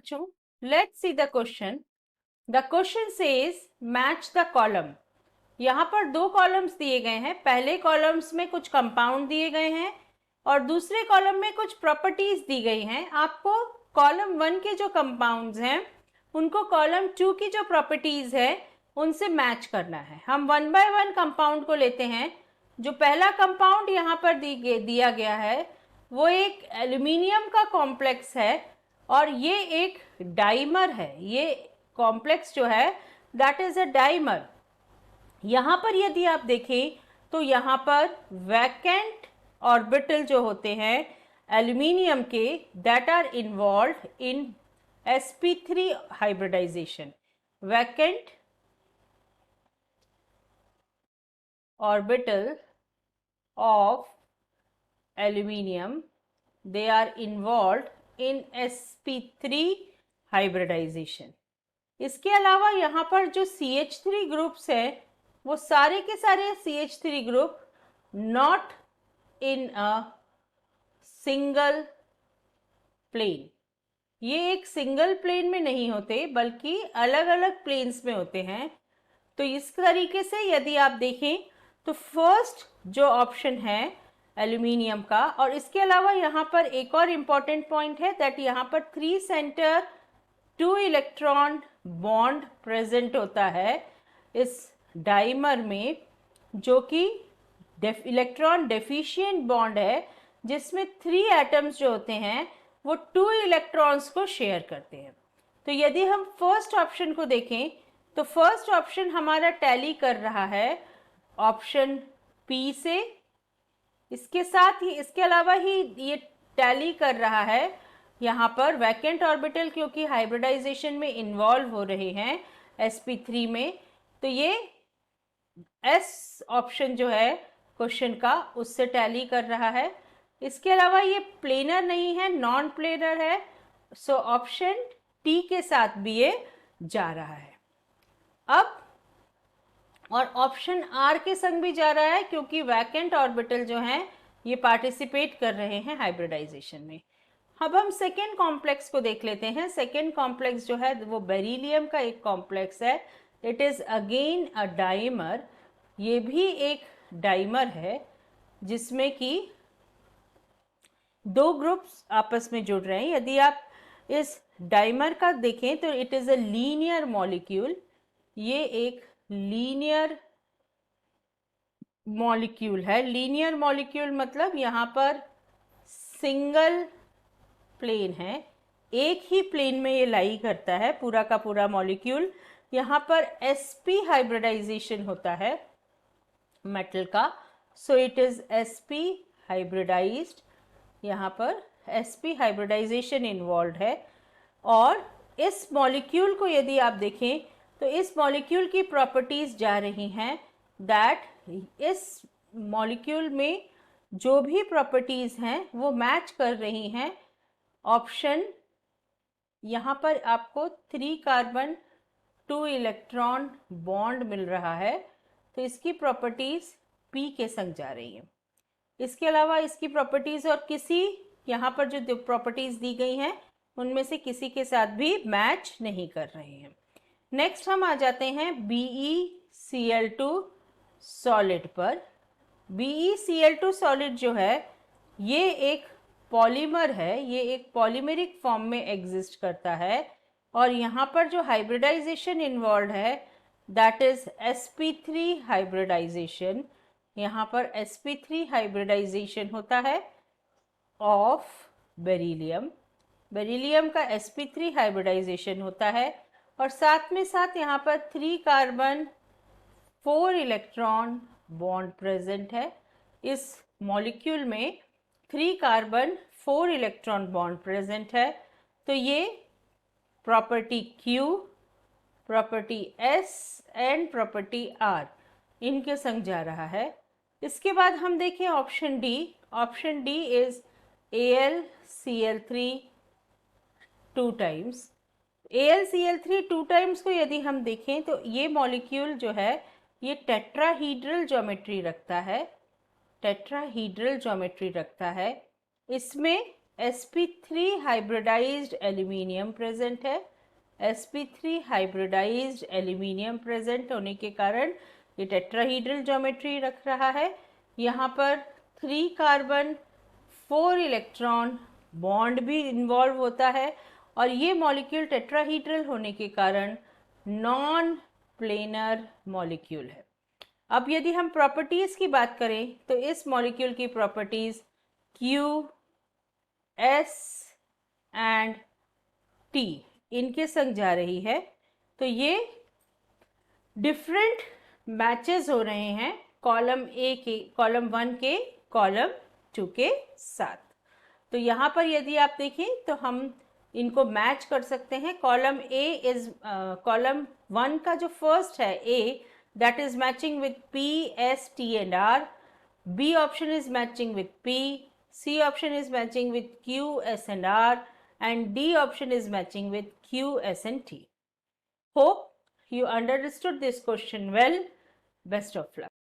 बच्चों, let's see the question. The question says match the column. यहाँ पर दो कॉलम्स दिए गए हैं। पहले कॉलम्स में कुछ कंपाउंड दिए गए हैं और दूसरे कॉलम में कुछ प्रॉपर्टीज दी गई हैं। आपको कॉलम 1 के जो कंपाउंड्स हैं उनको कॉलम 2 की जो प्रॉपर्टीज है उनसे मैच करना है। हम 1 बाय 1 कंपाउंड को लेते हैं। जो पहला कंपाउंड यहाँ पर दिया गया है वो एक एल्यूमिनियम का कॉम्प्लेक्स है और ये एक डाइमर है। ये कॉम्प्लेक्स जो है दैट इज अ डाइमर। यहाँ पर यदि आप देखें तो यहाँ पर वैकेंट ऑर्बिटल जो होते हैं एल्यूमिनियम के that are involve in sp3 hybridisation. Vacant orbital of aluminium, they are involved in sp3 hybridization। इसके अलावा यहाँ पर जो CH3 ग्रुप्स है वो सारे के सारे CH3 group not in a single plane. ये एक सिंगल प्लेन में नहीं होते बल्कि अलग अलग प्लेन्स में होते हैं। तो इस तरीके से यदि आप देखें तो फर्स्ट जो ऑप्शन है एल्यूमिनियम का, और इसके अलावा यहाँ पर एक और इम्पॉर्टेंट पॉइंट है दैट यहाँ पर 3 सेंटर 2 इलेक्ट्रॉन बॉन्ड प्रेजेंट होता है इस डाइमर में, जो कि इलेक्ट्रॉन डेफिशिएंट बॉन्ड है जिसमें 3 एटम्स जो होते हैं वो 2 इलेक्ट्रॉन्स को शेयर करते हैं। तो यदि हम फर्स्ट ऑप्शन को देखें तो फर्स्ट ऑप्शन हमारा टैली कर रहा है ऑप्शन पी से। इसके साथ ही इसके अलावा ही ये टैली कर रहा है यहाँ पर वैकेंट ऑर्बिटल, क्योंकि हाइब्रिडाइजेशन में इन्वॉल्व हो रहे हैं sp3 में। तो ये एस ऑप्शन जो है क्वेश्चन का उससे टैली कर रहा है। इसके अलावा ये प्लेनर नहीं है, नॉन प्लेनर है। सो ऑप्शन टी के साथ भी ये जा रहा है। अब और ऑप्शन आर के संग भी जा रहा है क्योंकि वैकेंट ऑर्बिटल जो हैं ये पार्टिसिपेट कर रहे हैं हाइब्रिडाइजेशन में। अब हम सेकेंड कॉम्प्लेक्स को देख लेते हैं। सेकेंड कॉम्प्लेक्स जो है वो बेरिलियम का एक कॉम्प्लेक्स है। It is again a dimer. ये भी एक डाइमर है जिसमें कि 2 ग्रुप्स आपस में जुड़ रहे हैं। यदि आप इस डाइमर का देखें तो it is a linear molecule. ये एक लीनियर मॉलिक्यूल है। लीनियर मॉलिक्यूल मतलब यहाँ पर सिंगल प्लेन है, एक ही प्लेन में ये लाई करता है पूरा का पूरा मॉलिक्यूल। यहाँ पर sp हाइब्रिडाइजेशन होता है मेटल का। So it is sp hybridised. यहाँ पर sp हाइब्रिडाइजेशन इन्वॉल्व है। और इस मॉलिक्यूल को यदि आप देखें तो इस मॉलिक्यूल की प्रॉपर्टीज जा रही हैं दैट इस मॉलिक्यूल में जो भी प्रॉपर्टीज हैं वो मैच कर रही हैं ऑप्शन। यहाँ पर आपको 3 कार्बन 2 इलेक्ट्रॉन बॉन्ड मिल रहा है, तो इसकी प्रॉपर्टीज P के संग जा रही हैं। इसके अलावा इसकी प्रॉपर्टीज और किसी यहाँ पर जो प्रॉपर्टीज दी गई हैं उनमें से किसी के साथ भी मैच नहीं कर रहे हैं। नेक्स्ट हम आ जाते हैं BeCl2 सॉलिड पर। BeCl2 सॉलिड जो है ये एक पॉलीमर है, ये एक पॉलीमेरिक फॉर्म में एग्जिस्ट करता है और यहाँ पर जो हाइब्रिडाइजेशन इन्वॉल्व है दैट इज sp3 हाइब्रिडाइजेशन। यहाँ पर sp3 हाइब्रिडाइजेशन होता है ऑफ बेरिलियम। बेरिलियम का sp3 हाइब्रिडाइजेशन होता है और साथ में साथ यहाँ पर 3 कार्बन 4 इलेक्ट्रॉन बॉन्ड प्रेजेंट है। इस मॉलिक्यूल में 3 कार्बन 4 इलेक्ट्रॉन बॉन्ड प्रेजेंट है। तो ये property Q, property S and property R इनके संग जा रहा है। इसके बाद हम देखें option D. Option D is AlCl3 2 times. AlCl3 2 times को यदि हम देखें तो ये मॉलिक्यूल जो है ये टेट्राहीड्रल ज्योमेट्री रखता है। टेट्राहीड्रल ज्योमेट्री रखता है। इसमें sp3 हाइब्रिडाइज्ड एल्यूमिनियम प्रेजेंट है। sp3 हाइब्रिडाइज्ड एल्यूमिनियम प्रेजेंट होने के कारण ये टेट्राहीड्रल ज्योमेट्री रख रहा है। यहाँ पर 3 कार्बन 4 इलेक्ट्रॉन बॉन्ड भी इन्वॉल्व होता है और ये मॉलिक्यूल टेट्राहीड्रल होने के कारण नॉन प्लेनर मॉलिक्यूल है। अब यदि हम प्रॉपर्टीज की बात करें तो इस मॉलिक्यूल की properties Q, S and T इनके संग जा रही है। तो ये डिफरेंट मैचेस हो रहे हैं कॉलम ए के, कॉलम 1 के कॉलम 2 के साथ। तो यहाँ पर यदि आप देखें तो हम इनको मैच कर सकते हैं। कॉलम ए इज कॉलम 1 का जो फर्स्ट है ए, that is matching with P, S, T and R. B option is matching with P. C option is matching with Q, S and R. And D option is matching with Q, S and T. Hope you understood this question well. Best of luck.